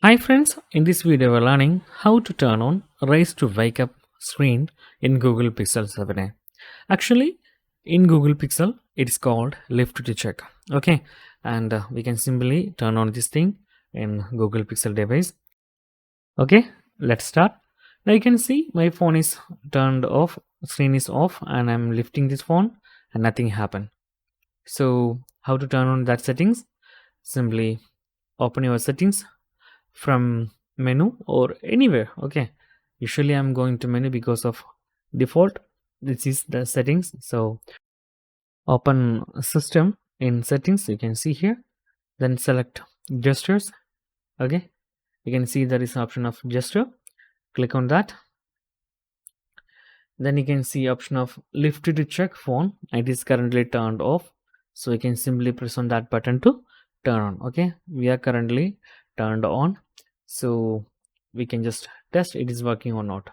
Hi friends, in this video we're learning how to turn on Raise to Wake Up screen in Google Pixel 7a. Actually, in Google Pixel, it is called Lift to Check. Okay, and we can simply turn on this thing in Google Pixel device. Okay, let's start. Now you can see my phone is turned off, screen is off, and I'm lifting this phone and nothing happened. So, how to turn on that settings? Simply open your settings from menu or anywhere. Okay, usually I'm going to menu because of default this is the settings. So open system in settings, you can see here, then select gestures. Okay, you can see there is an option of gesture, click on that. Then you can see option of lift to check phone. It is currently turned off, so you can simply press on that button to turn on. Okay, we are currently turned on, so we can just test it is working or not.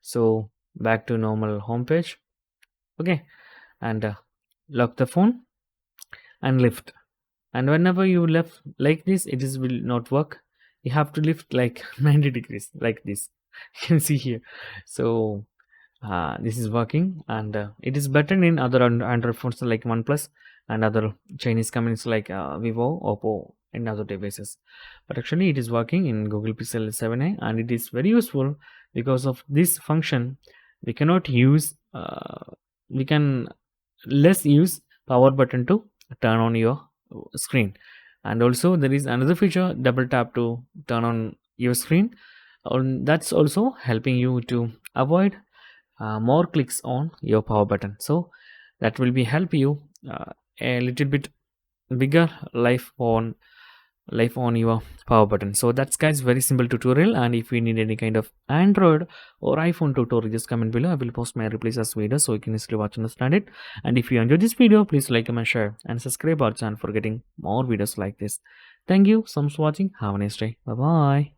So back to normal home page. Okay, and lock the phone and lift. And whenever you lift like this, it is will not work. You have to lift like 90 degrees like this. You can see here. So this is working, and it is better in other Android phones like OnePlus and other Chinese companies like Vivo, Oppo, and other devices. But actually, it is working in Google Pixel 7a, and it is very useful because of this function. We cannot use, we can less use power button to turn on your screen. And also, there is another feature, double tap to turn on your screen. That's also helping you to avoid more clicks on your power button, so that will be help you a little bit bigger life on your power button. So that's guys very simple tutorial, and if you need any kind of Android or iPhone tutorial, just comment below. I will post my replies as video so you can easily watch and understand it. And if you enjoyed this video, please like, comment, share, and subscribe our channel for getting more videos like this. Thank you so much for watching. Have a nice day. Bye bye.